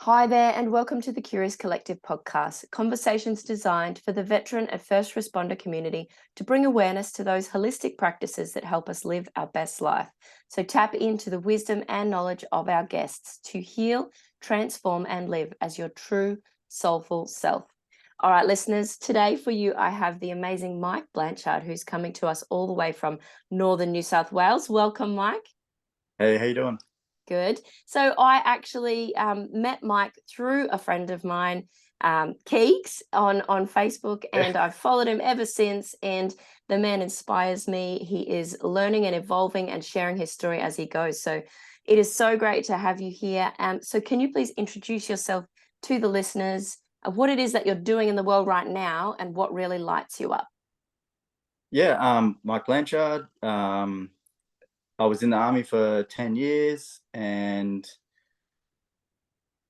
Hi there, and welcome to the Curious Collective podcast, conversations designed for the veteran and first responder community to bring awareness to those holistic practices that help us live our best life. So tap into the wisdom and knowledge of our guests to heal, transform, and live as your true soulful self. All right, listeners, today for you, I have the amazing Mike Blanchard, who's coming to us all the way from northern New South Wales. Welcome, Mike. Hey, how you doing? Good. So I actually met Mike through a friend of mine, Keeks, on Facebook, and I've followed him ever since. And the man inspires me. He is learning and evolving and sharing his story as he goes. So it is so great to have you here. So can you please introduce yourself to the listeners of what it is that you're doing in the world right now and what really lights you up? Yeah, Mike Blanchard. I was in the army for 10 years and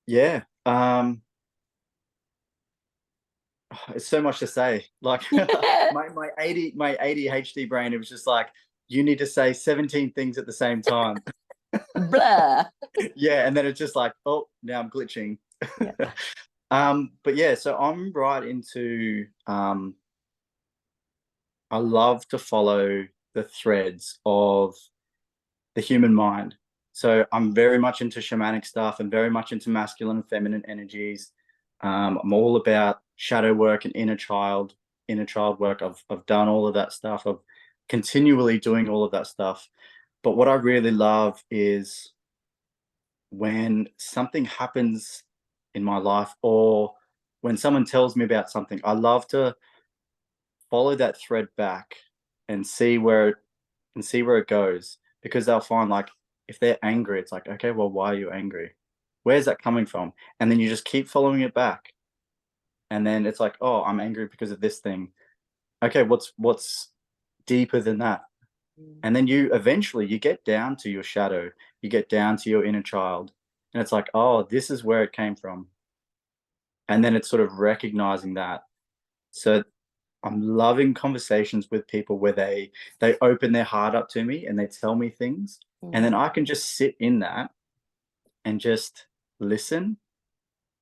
yeah, it's so much to say. Like my ADHD brain, it was just like, you need to say 17 things at the same time. Blah. Yeah, and then it's just like, oh, now I'm glitching. Yeah. But yeah, so I'm right into I love to follow the threads of the human mind. So I'm very much into shamanic stuff and very much into masculine and feminine energies. I'm all about shadow work and inner child work. I've done all of that stuff. I'm continually doing all of that stuff. But what I really love is when something happens in my life or when someone tells me about something, I love to follow that thread back and see where it goes, because they'll find, like, if they're angry, it's like, okay, well, why are you angry? Where's that coming from? And then you just keep following it back, and then it's like, oh, I'm angry because of this thing. Okay, what's deeper than that? And then you eventually you get down to your shadow, you get down to your inner child, and it's like, oh, this is where it came from. And then it's sort of recognizing that. So I'm loving conversations with people where they open their heart up to me and they tell me things, and then I can just sit in that and just listen,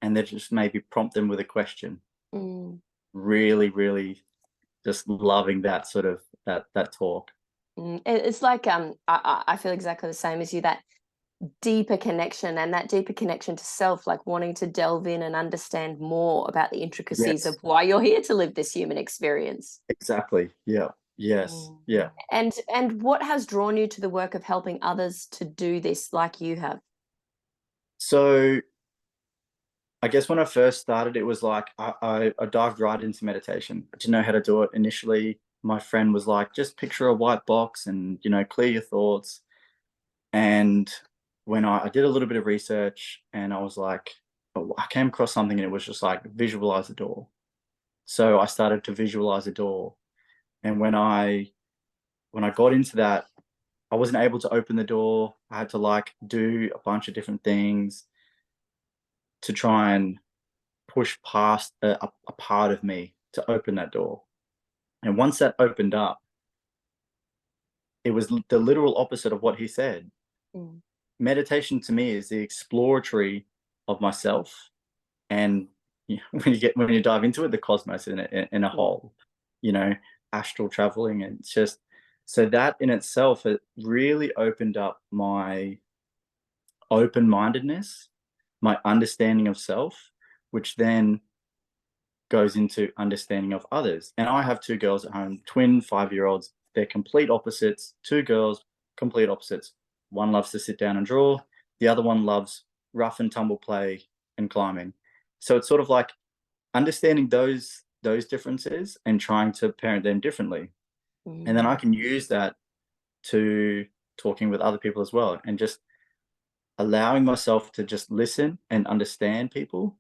and then just maybe prompt them with a question. Mm. Really, really just loving that sort of that talk. It's like I feel exactly the same as you, that deeper connection and that deeper connection to self, like wanting to delve in and understand more about the intricacies of Yes, why you're here to live this human experience. exactly. Yeah. Yes. Mm. Yeah. And what has drawn you to the work of helping others to do this like you have? So I guess when I first started, it was like I dived right into meditation. I didn't know how to do it initially. My friend was like, just picture a white box and, clear your thoughts. And when I did a little bit of research, and I was like, oh, I came across something and it was just like, visualize a door. So I started to visualize a door. And when I got into that, I wasn't able to open the door. I had to like do a bunch of different things to try and push past a part of me to open that door. And once that opened up, it was the literal opposite of what he said. Mm. Meditation to me is the exploratory of myself, and when you dive into it, the cosmos in a Mm. whole, you know, astral traveling, and it's just, so that in itself, it really opened up my open-mindedness, my understanding of self, which then goes into understanding of others. And I have two girls at home, twin 5-year-olds. They're complete opposites. Two girls, complete opposites. One loves to sit down and draw. The other one loves rough and tumble play and climbing. So it's sort of like understanding those differences and trying to parent them differently. And then I Mm. can use that to talking with other people as well, and just allowing myself to just listen and understand people,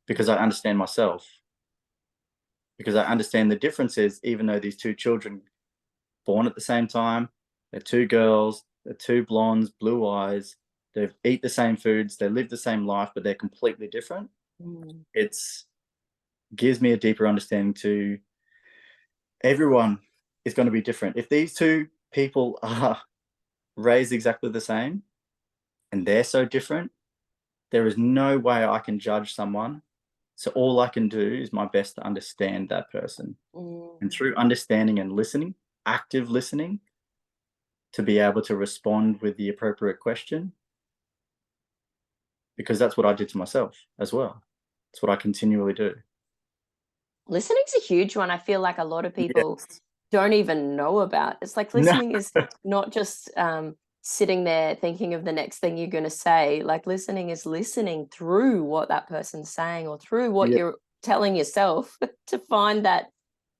because I understand myself, because I understand the differences, even though these two children born at the same time, they're two girls, they're two blondes, blue eyes, they eat the same foods, they live the same life, but they're completely different. Mm. It's gives me a deeper understanding to everyone is going to be different. If these two people are raised exactly the same and they're so different, there is no way I can judge someone. So all I can do is my best to understand that person. And through understanding and listening, active listening, to be able to respond with the appropriate question, because that's what I did to myself as well. It's what I continually do. Listening's a huge one. I feel like a lot of people Yes. don't even know about. It's like No. listening is not just sitting there thinking of the next thing you're going to say. Like listening is listening through what that person's saying or through what Yeah. you're telling yourself to find that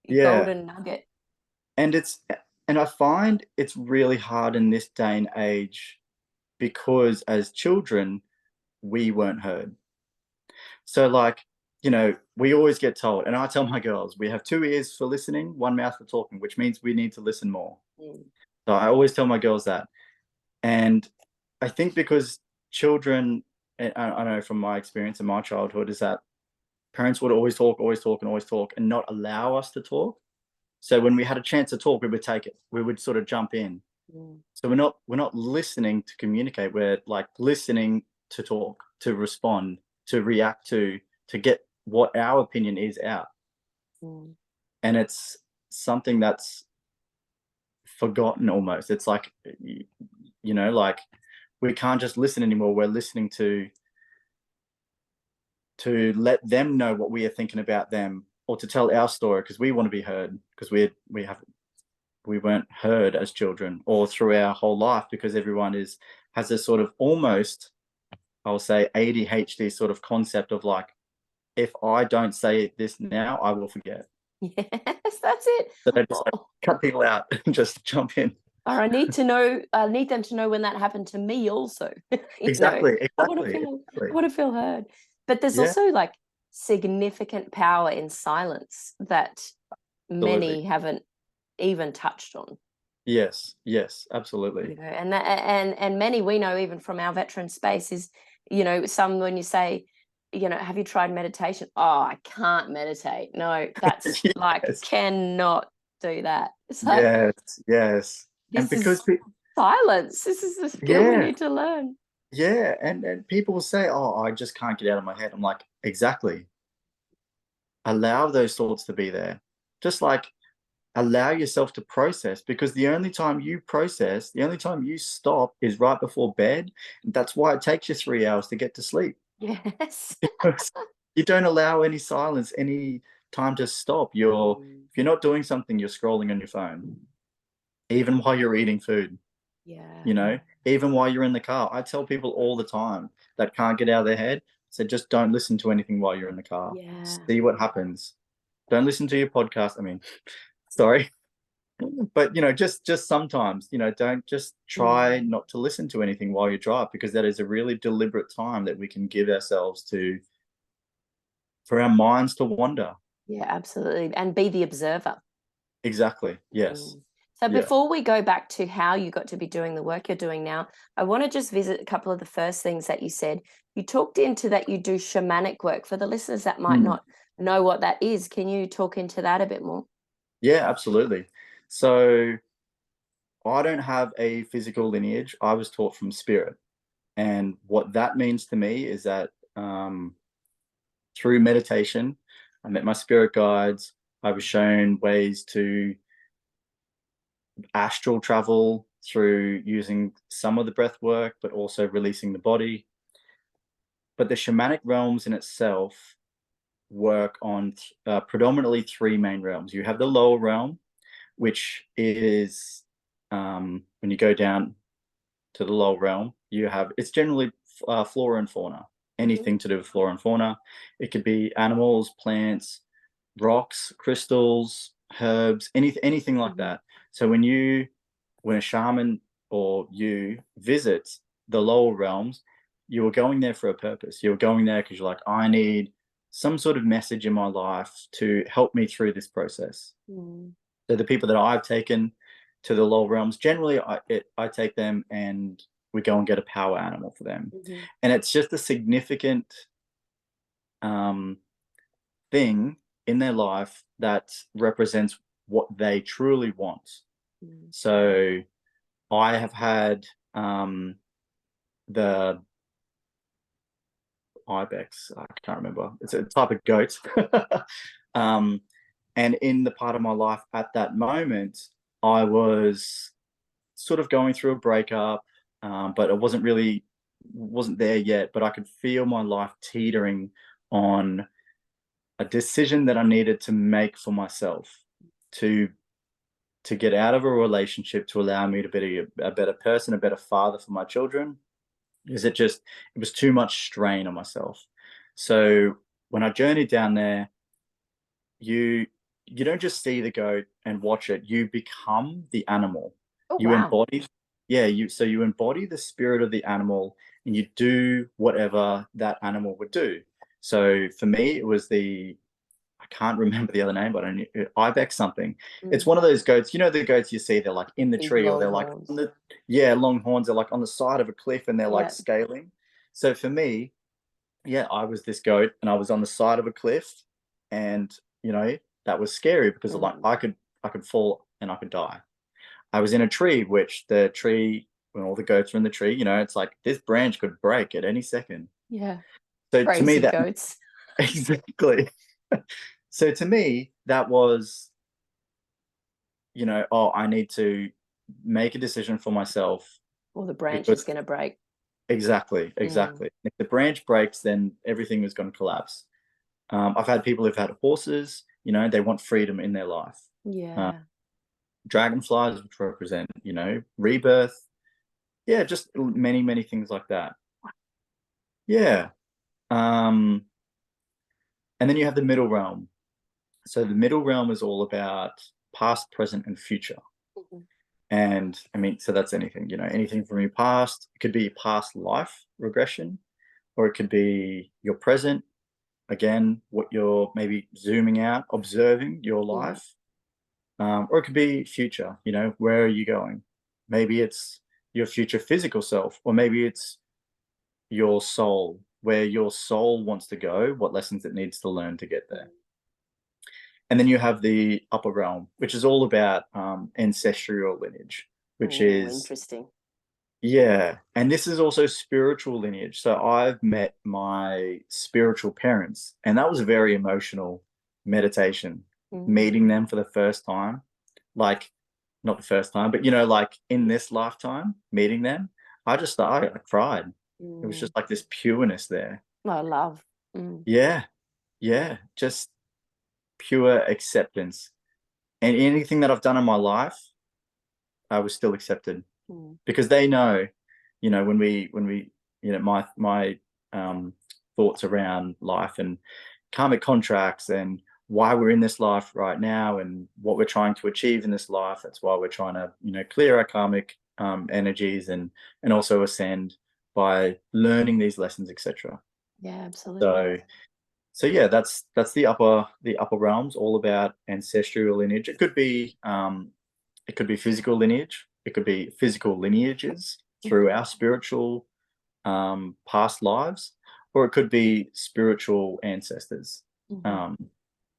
Yeah. golden nugget. And I find it's really hard in this day and age because as children, we weren't heard. So like, we always get told, and I tell my girls, we have 2 ears for listening, one mouth for talking, which means we need to listen more. So I always tell my girls that. And I think because children, and I know from my experience in my childhood, is that parents would always talk, and not allow us to talk. So when we had a chance to talk, we would take it. We would sort of jump in. So we're not listening to communicate. We're like listening to talk, to respond, to react to get what our opinion is out. And it's something that's forgotten almost. It's like, like we can't just listen anymore. We're listening to let them know what we are thinking about them, or to tell our story, because we want to be heard, because we weren't heard as children or through our whole life, because everyone has this sort of almost, I'll say, ADHD sort of concept of like, if I don't say this now, I will forget. Yes, that's it. So they just cut people out and just jump in. Or I need them to know when that happened to me also. Exactly. I want to feel heard. But there's also like significant power in silence that many haven't even touched on. Yes, absolutely. And many we know even from our veteran space is, some when you say, have you tried meditation? Oh, I can't meditate. No, that's like cannot do that. It's like, yes. And because silence. This is the skill we need to learn. Yeah, and people will say, "Oh, I just can't get out of my head." I'm like, exactly. Allow those thoughts to be there. Just like allow yourself to process, because the only time you process, the only time you stop is right before bed. That's why it takes you 3 hours to get to sleep. Yes. Because you don't allow any silence, any time to stop. If you're not doing something, you're scrolling on your phone, even while you're eating food. Even while you're in the car. I tell people all the time that can't get out of their head, so just don't listen to anything while you're in the car. See what happens. Don't listen to your podcast. I mean, sorry. But just sometimes, don't just try not to listen to anything while you drive, because that is a really deliberate time that we can give ourselves for our minds to wander. Yeah, absolutely. And be the observer. Exactly. Yes. So before we go back to how you got to be doing the work you're doing now, I want to just visit a couple of the first things that you said. You talked into that you do shamanic work. For the listeners that might not know what that is, can you talk into that a bit more? Yeah, absolutely. So I don't have a physical lineage. I was taught from spirit. And what that means to me is that through meditation, I met my spirit guides. I was shown ways to astral travel through using some of the breath work, but also releasing the body. But the shamanic realms in itself work on predominantly 3 main realms. You have the lower realm, which is when you go down to the lower realm, it's generally flora and fauna, anything to do with flora and fauna. It could be animals, plants, rocks, crystals, herbs, anything like that. So when a shaman or you visit the lower realms, you are going there for a purpose. You're going there because you're like, I need some sort of message in my life to help me through this process. So the people that I've taken to the lower realms, generally I take them and we go and get a power animal for them. And it's just a significant thing in their life that represents what they truly want. So I have had the ibex. I can't remember. It's a type of goat. And in the part of my life at that moment, I was sort of going through a breakup, but it wasn't there yet. But I could feel my life teetering on a decision that I needed to make for myself to get out of a relationship to allow me to be a better person, a better father for my children. Is it was too much strain on myself. So when I journeyed down there, you don't just see the goat and watch it, you become the animal. Oh, You wow. embody, you embody the spirit of the animal, and you do whatever that animal would do. So for me, it was I can't remember the other name, but I knew ibex something. It's one of those goats, the goats you see, they're like in the Big tree, or long they're like horns. on long horns, they're like on the side of a cliff and they're like Yeah. scaling. So for me, I was this goat and I was on the side of a cliff, and that was scary because like I could fall and I could die. I was in a tree, which the tree, when all the goats are in the tree, it's like this branch could break at any second. Yeah. So to me, Crazy that goats. exactly. So to me, that was, oh, I need to make a decision for myself, Or the branch is because going to break. exactly. If the branch breaks, then everything is going to collapse. I've had people who've had horses, they want freedom in their life. Yeah. Dragonflies, which represent, rebirth. Yeah, just many, many things like that. Yeah. And then you have the middle realm. So the middle realm is all about past, present, and future. And I mean, so that's anything, anything from your past. It could be past life regression, or it could be your present. Again, what you're maybe zooming out, observing your life. Or it could be future, where are you going? Maybe it's your future physical self, or maybe it's your soul, where your soul wants to go, what lessons it needs to learn to get there. And then you have the upper realm, which is all about ancestral lineage, which is, Interesting. yeah. And this is also spiritual lineage. So I've met my spiritual parents, and that was a very emotional meditation, meeting them for the first time. Like, not the first time, but like in this lifetime, meeting them, I cried. It was just like this pureness there. I love. Yeah. Yeah. Just pure acceptance. And anything that I've done in my life, I was still accepted, because they know, when we, my thoughts around life and karmic contracts and why we're in this life right now and what we're trying to achieve in this life. That's why we're trying to, clear our karmic energies and also ascend by learning these lessons, etc. Yeah, absolutely. So yeah, that's the upper realms, all about ancestral lineage. It could be physical lineage. It could be physical lineages through our spiritual past lives, or it could be spiritual ancestors.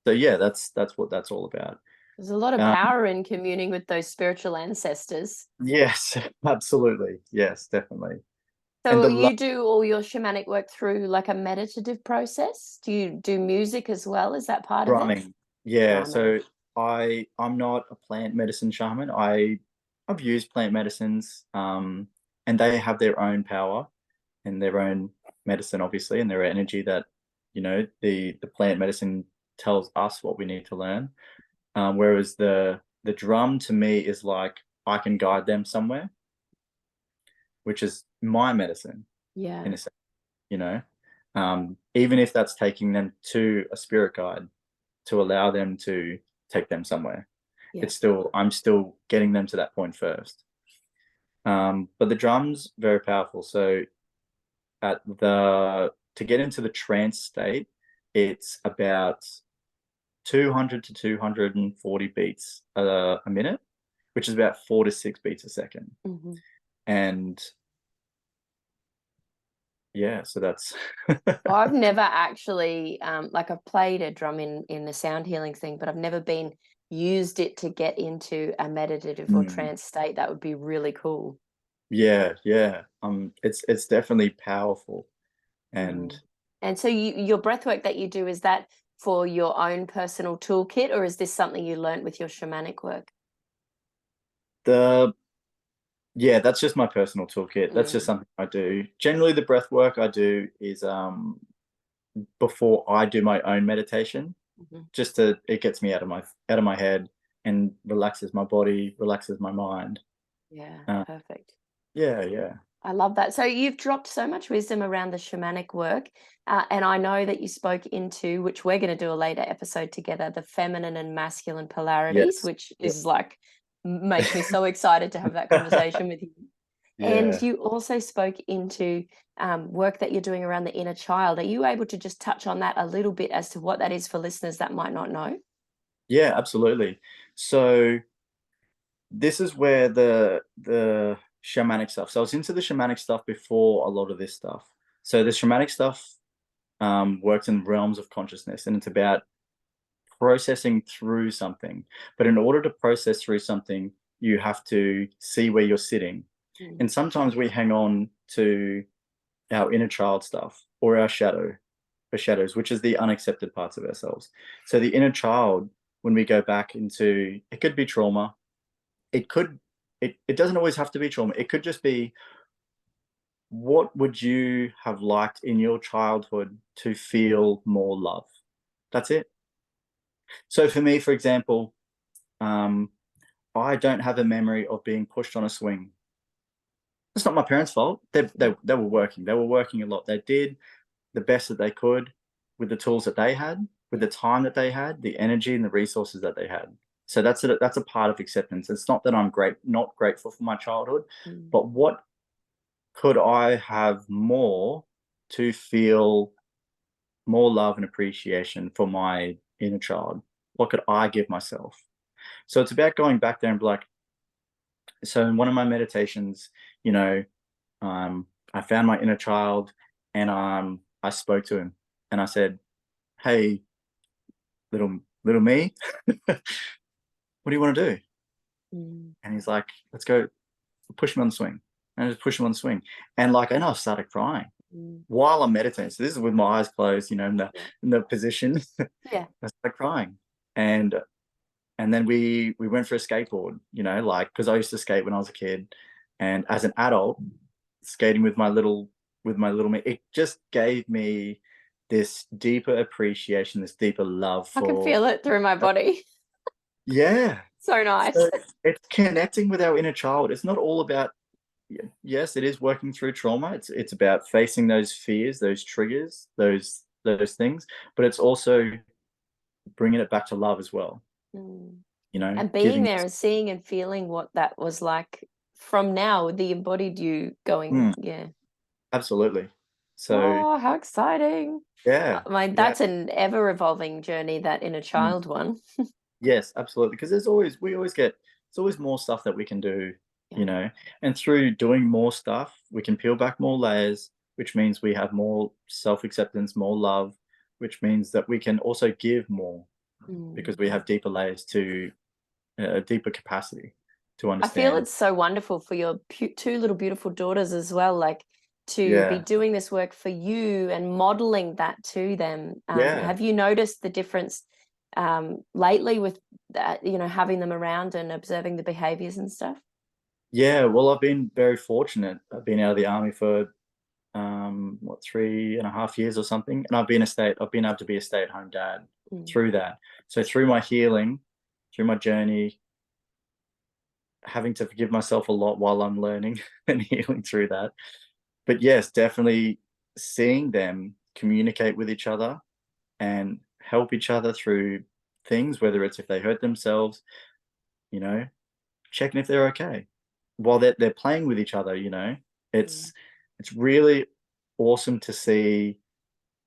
So yeah, that's what that's all about. There's a lot of power in communing with those spiritual ancestors. Yes, absolutely. Yes, definitely. So you do all your shamanic work through like a meditative process? Do you do music as well? Is that part of it? Drumming. Yeah. Drumming. So I'm not a plant medicine shaman. I've used plant medicines, and they have their own power and their own medicine, obviously, and their energy that, the plant medicine tells us what we need to learn. Whereas the drum to me is like I can guide them somewhere, which is my medicine Yeah. in a sense, even if that's taking them to a spirit guide to allow them to take them somewhere. Yeah. I'm still getting them to that point first. But the drums, very powerful. So to get into the trance state, it's about 200 to 240 beats a minute, which is about 4 to 6 beats a second. And yeah, so that's I've never actually like I've played a drum in the sound healing thing, but I've never used it to get into a meditative or trance state. That would be really cool. Yeah. It's definitely powerful. And And so your breath work that you do, is that for your own personal toolkit, or is this something you learnt with your shamanic work? Yeah, that's just my personal toolkit. That's just Mm. something I do. Generally, the breath work I do is before I do my own meditation, Mhm. just to it gets me out of my head and relaxes my body, relaxes my mind. Yeah, Uh, perfect. yeah, yeah, I love that. So you've dropped so much wisdom around the shamanic work, and I know that you spoke into, which we're going to do a later episode together, the feminine and masculine polarities, yes, which yeah, is like makes me so excited to have that conversation with you. And yeah, you also spoke into work that you're doing around the inner child. Are you able to just touch on that a little bit as to what that is for listeners that might not know? yeah, absolutely. So this is where the shamanic stuff. So I was into the shamanic stuff before a lot of this stuff. So the shamanic stuff works in realms of consciousness, and it's about processing through something. But in order to process through something, you have to see where you're sitting. Mm, And sometimes we hang on to our inner child stuff or our shadows, which is the unaccepted parts of ourselves. So the inner child, when we go back into, it could be trauma. It could, it doesn't always have to be trauma. It could just be, what would you have liked in your childhood to feel more love? That's it. So for me, for example, um, I don't have a memory of being pushed on a swing. It's not my parents' fault. mhm, They were working. They were working a lot. They did the best that they could with the tools that they had, with yeah. the time that they had, the energy and the resources that they had. So that's a part of acceptance. It's not that I'm not grateful for my childhood, Mm, but what could I have more to feel more love and appreciation for my inner child? What could I give myself? So it's about going back there and be like, so in one of my meditations, you know, I found my inner child, and I spoke to him and I said, "Hey, little me, what do you want to do?" mm, And he's like, "Let's go, push him on the swing." And I just push him on the swing, and like, and I started crying mm, while I'm meditating. So this is with my eyes closed, yeah. in the position. Yeah. I started crying, and then we went for a skateboard, like, because I used to skate when I was a kid, and as an adult, skating with my little me, it just gave me this deeper appreciation, this deeper love I can for. feel it through my body. Yeah. So nice. So it's connecting with our inner child. It's not all about, yes, it is working through trauma. It's about facing those fears, those triggers, those things, but it's also bringing it back to love as well. Mm. You know, And being giving. there and seeing and feeling what that was like from now, the embodied you going, Mm, yeah. absolutely. So Oh, how exciting. yeah, yeah. That's an ever evolving journey, that inner Mm. child one. Yes, absolutely. Because there's always more stuff that we can do, Yeah. and through doing more stuff, we can peel back more layers, which means we have more self acceptance, more love, which means that we can also give more because Mm. we have deeper layers to a deeper capacity to I feel understand. it's so wonderful for your two little beautiful daughters as well, like to be Yeah, doing this work for you and modeling that to them. yeah, Have you noticed the difference lately with that, having them around and observing the behaviors and stuff? yeah. Well, I've been very fortunate. I've been out of the army for 3.5 years or something, and I've been able to be a stay-at-home dad Mm, through that. So through my healing, through my journey, having to forgive myself a lot while I'm learning and healing through that. But yes, definitely seeing them communicate with each other and help each other through things, whether it's if they hurt themselves, you know checking if they're okay while they're playing with each other. mm. It's really awesome to see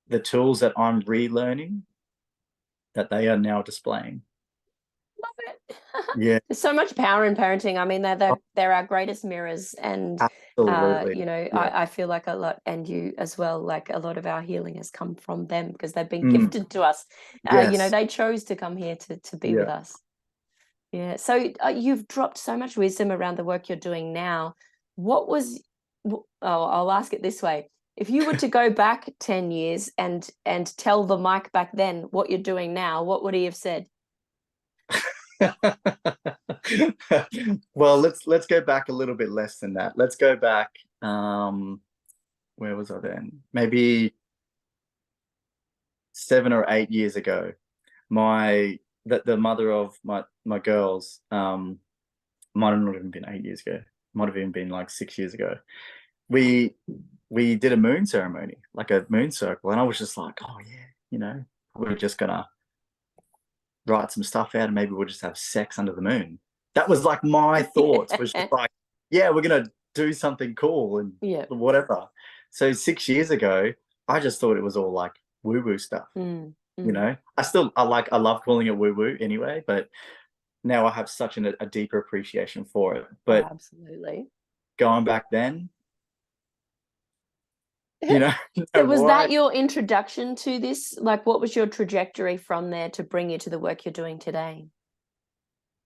the tools that I'm relearning that they are now displaying. Love it. Yeah. There's so much power in parenting. I mean, Oh, they're our greatest mirrors, and absolutely. Yeah. I feel like a lot, and you as well. Like a lot of our healing has come from them because they've been Mm, gifted to us. yes. They chose to come here to be with Yeah. us. Yeah. So you've dropped so much wisdom around the work you're doing now. What was? Oh, I'll ask it this way. If you were to go back 10 years and tell the Mike back then what you're doing now, what would he have said? Well, let's go back a little bit less than that. Let's go back. Where was I then? Maybe 7 or 8 years ago. The mother of my girls, might have not even been 8 years ago. Might have even been like 6 years ago. We did a moon ceremony, like a moon circle, and I was just like, oh yeah, we're just gonna write some stuff out and maybe we'll just have sex under the moon. That was like my thoughts, was just like, yeah, we're gonna do something cool and whatever. So 6 years ago, I just thought it was all like woo-woo stuff. I love calling it woo-woo anyway, but now I have such a deeper appreciation for it. But absolutely. Going back then, So was that your introduction to this? Like, what was your trajectory from there to bring you to the work you're doing today?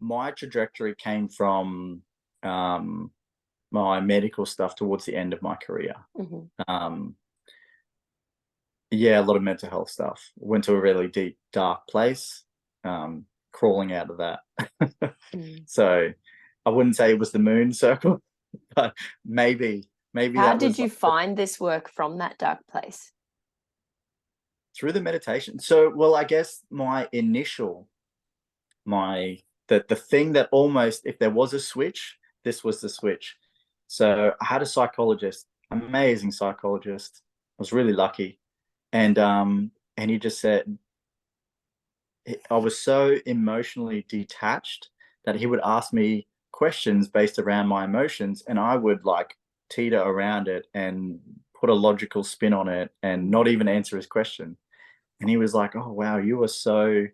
My trajectory came from my medical stuff towards the end of my career. Yeah, a lot of mental health stuff. Went to a really deep, dark place, crawling out of that. So I wouldn't say it was the moon circle, but maybe How did you find this work from that dark place? Through the meditation. So, well, I guess the thing that almost, if there was a switch, this was the switch. So I had a psychologist, amazing psychologist. I was really lucky. And he just said, I was so emotionally detached that he would ask me questions based around my emotions, and I would like teeter around it and put a logical spin on it and not even answer his question. And he was like, oh wow, you are so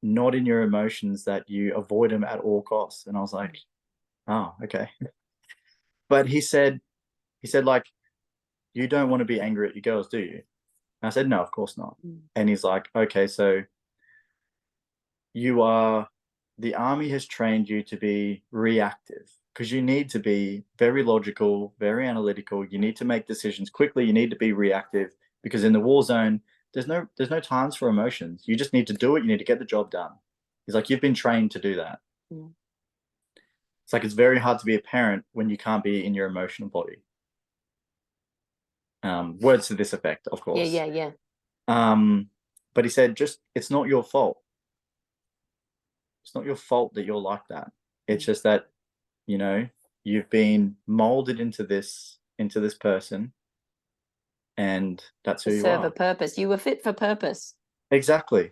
not in your emotions that you avoid them at all costs. And I was like, oh, okay. But he said like, you don't want to be angry at your girls, do you? And I said, no, of course not. And he's like, okay, so the army has trained you to be reactive because you need to be very logical, very analytical. You need to make decisions quickly. You need to be reactive because in the war zone, there's no times for emotions. You just need to do it. You need to get the job done. He's like, you've been trained to do that. It's like, it's very hard to be a parent when you can't be in your emotional body. Words to this effect, of course. Yeah. But he said, it's not your fault. It's not your fault that you're like that. It's just that, you've been molded into this person, and that's who you are. Serve a purpose. You were fit for purpose. Exactly.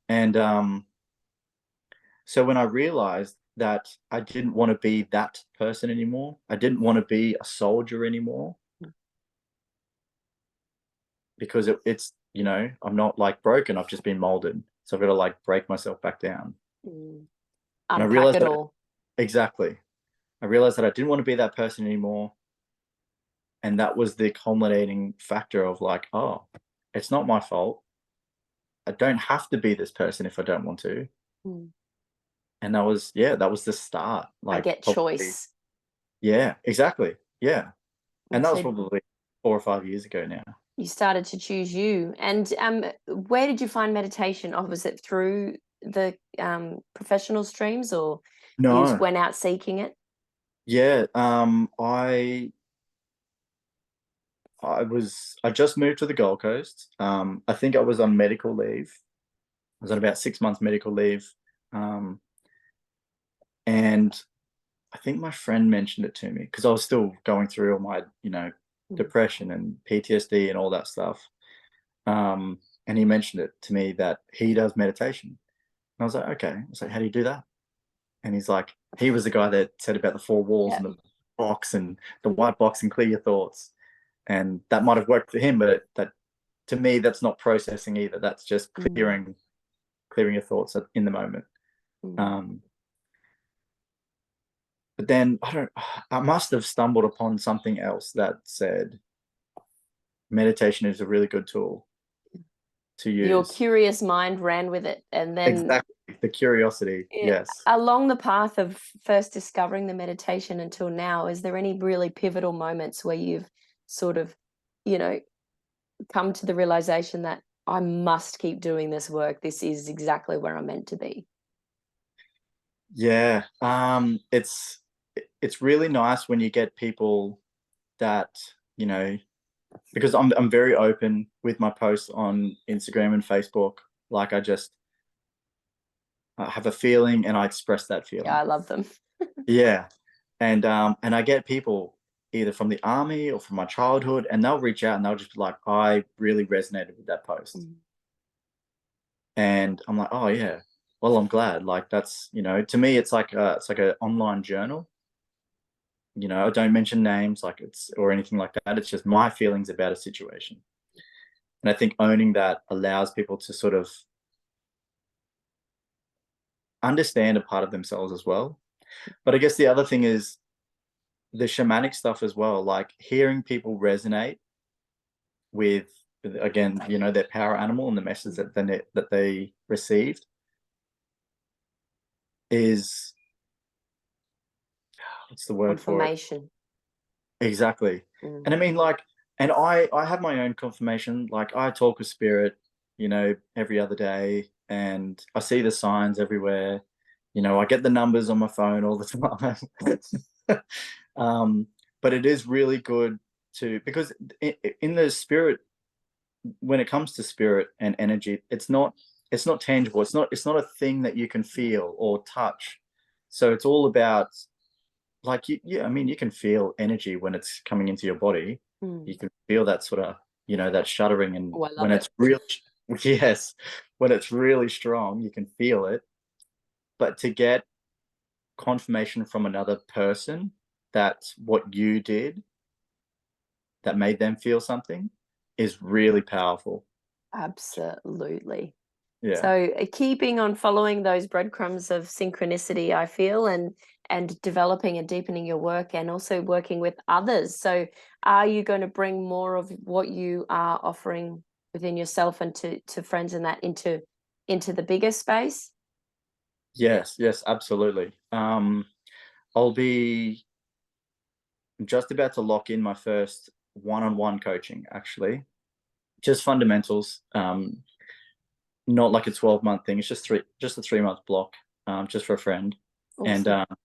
And so when I realized that I didn't want to be that person anymore, I didn't want to be a soldier anymore, because it's I'm not like broken, I've just been molded, so I've got to like break myself back down. And I realized it all. Exactly. I realized that I didn't want to be that person anymore, and that was the culminating factor of like, oh, it's not my fault. I don't have to be this person if I don't want to. And that was the start. Like, I get choice. Yeah, exactly. Yeah. And that was probably 4 or 5 years ago now. You started to choose you. And where did you find meditation? Or was it through the professional streams, or No. you just went out seeking it? Yeah. I just moved to the Gold Coast. I think I was on medical leave. I was on about 6 months medical leave. And I think my friend mentioned it to me because I was still going through all my, depression and PTSD and all that stuff. And he mentioned it to me that he does meditation. And I was like, okay. I was like, how do you do that? And he's like, he was the guy that said about the 4 walls and the box and the white box and clear your thoughts. And that might have worked for him, but that to me, that's not processing either. That's just clearing your thoughts in the moment. But then I must have stumbled upon something else that said meditation is a really good tool to use. Your curious mind ran with it, and then exactly the curiosity. Yes. Along the path of first discovering the meditation until now, is there any really pivotal moments where you've sort of, you know, come to the realization that I must keep doing this work. This is exactly where I'm meant to be. Yeah. It's really nice when you get people that, you know, because I'm very open with my posts on Instagram and Facebook. Like I have a feeling and I express that Yeah, I feeling. love them. Yeah. And I get people either from the army or from my childhood, and they'll reach out and they'll just be like, I really resonated with that post. And I'm like, oh yeah, well, I'm glad. Like that's, you know, to me, it's like an online journal. You know, I don't mention names like it's or anything like that. It's just my feelings about a situation. And I think owning that allows people to sort of understand a part of themselves as well. But I guess the other thing is the shamanic stuff as well, like hearing people resonate with, again, you know, their power animal and the message that they received is, what's the word for it? Confirmation. Exactly. And I mean, like, and I have my own confirmation. Like I talk with spirit, you know, every other day, and I see the signs everywhere. You know, I get the numbers on my phone all the time. But it is really good to, because in the spirit, when it comes to spirit and energy, it's not tangible. It's not a thing that you can feel or touch. So it's all about, like, I mean, you can feel energy when it's coming into your body. You can feel that sort of, you know, that shuddering, and Oh, I love when it. it's real, yes, when it's really strong, you can feel it. But to get confirmation from another person that what you did that made them feel something is really powerful. Absolutely. Yeah. So keeping on following those breadcrumbs of synchronicity, I feel, and developing and deepening your work, and also working with others. So are you going to bring more of what you are offering within yourself and to friends and that into the bigger space? Yes, absolutely. I'll be just about to lock in my first one-on-one coaching, actually. Just fundamentals. Not like a 12-month thing. It's just a 3-month block, just for a friend. And Awesome.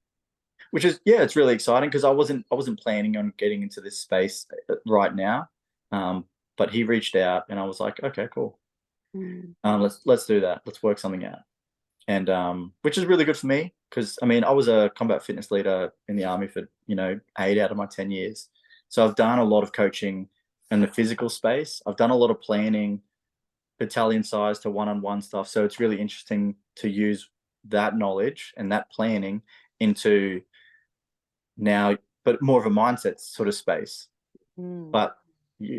which is, yeah, it's really exciting because I wasn't planning on getting into this space right now. But he reached out and I was like, okay, cool. Let's do that. Let's work something out. And which is really good for me because I mean I was a combat fitness leader in the army for, you know, 8 out of my 10 years. So I've done a lot of coaching in the physical space. I've done a lot of planning, battalion size to one-on-one stuff. So it's really interesting to use that knowledge and that planning into now, but more of a mindset sort of space. But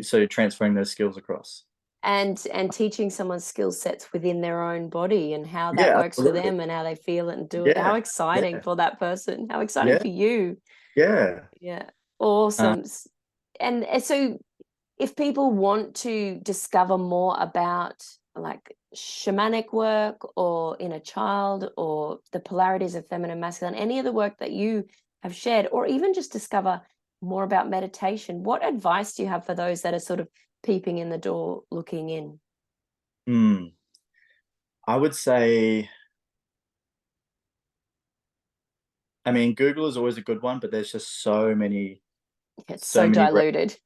so transferring those skills across. And teaching someone's skill sets within their own body and how that Yeah, works for absolutely. them and how they feel it and do it. How Yeah, exciting yeah, for that person. How exciting yeah, for you. yeah. Yeah. Uh, Awesome. And so if people want to discover more about like shamanic work or inner child or the polarities of feminine masculine, any of the work that you have shared, or even just discover more about meditation, what advice do you have for those that are sort of peeping in the door looking in? hmm. I would say, I mean, Google is always a good one, but there's just It's so so many. diluted.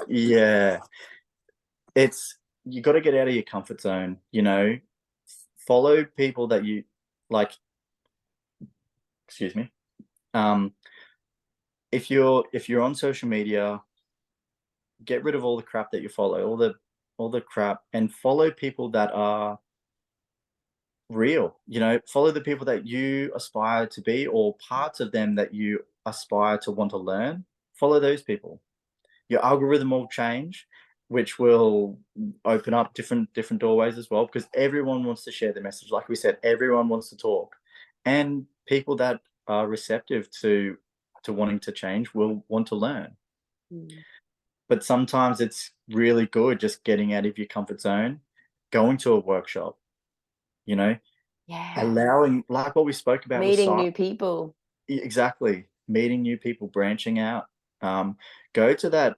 Yeah, it's, you got to get out of your comfort zone. You know, follow people that you like. Excuse me. Um, if you're on social media, get rid of all the crap that you follow, all the crap, and follow people that are real. You know, follow the people that you aspire to be, or parts of them that you aspire to want to learn. Follow those people. Your algorithm will change, which will open up different doorways as well, because everyone wants to share the message. Like we said, everyone wants to talk, and people that are receptive to wanting to change will want to learn. Mm. But sometimes it's really good just getting out of your comfort zone, going to a workshop, you know, Yeah. allowing, like what we spoke about with Meeting site. new people. Exactly, meeting new people, branching out. Go to that.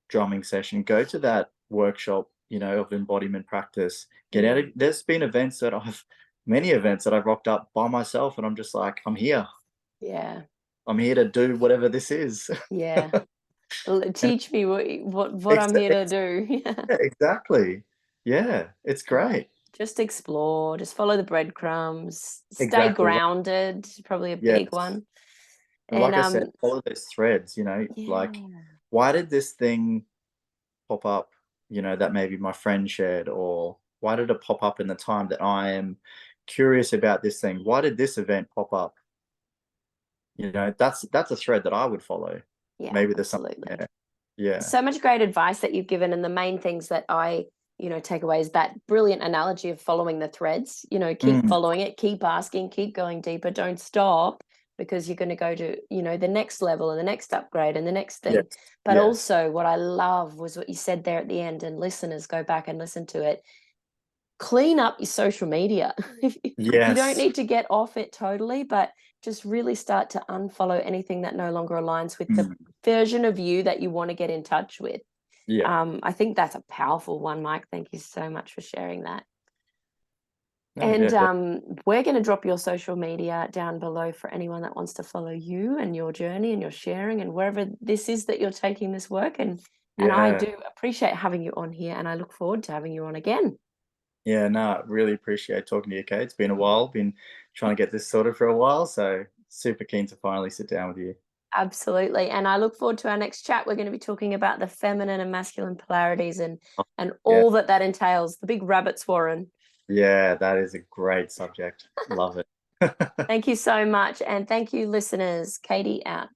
drumming session, go to that workshop, of embodiment practice, get out of, there's been many events that I've rocked up by myself and I'm just like, I'm here. Yeah. I'm here to do whatever this is. Yeah. Teach me what I'm here to do. Yeah. Exactly. Yeah, it's great. Just explore, just follow the breadcrumbs, stay Exactly. grounded, probably a Yes. big one. And like I said, follow those threads, like, yeah. why did this thing pop up, that maybe my friend shared, or why did it pop up in the time that I am curious about this thing? Why did this event pop up? That's a thread that I would follow. Yeah, Maybe there's something absolutely. there. Yeah. So much great advice that you've given, and the main things that I take away is that brilliant analogy of following the threads. Keep following it, keep asking, keep going deeper, don't stop, because you're going to go to the next level and the next upgrade and the next thing. Yes. But Yes. also what I love was what you said there at the end, and listeners, go back and listen to it. Clean up your social media. You don't Yes. need to get off it totally, but just really start to unfollow anything that no longer aligns with the version of you that you want to get in touch with. Yeah. I think that's a powerful one, Mike. Thank you so much for sharing that. No, And yeah. we're going to drop your social media down below for anyone that wants to follow you and your journey and your sharing and wherever this is that you're taking this work. And I Yeah. do appreciate having you on here, and I look forward to having you on again. Yeah, no, really appreciate talking to you, Kate. It's been a while. Been trying to get this sorted for a while, so super keen to finally sit down with you. Absolutely. And I look forward to our next chat. We're going to be talking about the feminine and masculine polarities and Yeah. all that entails, the big rabbit's warren. Yeah, that is a great subject. Love it. Thank you so much. And thank you, listeners. Katie out.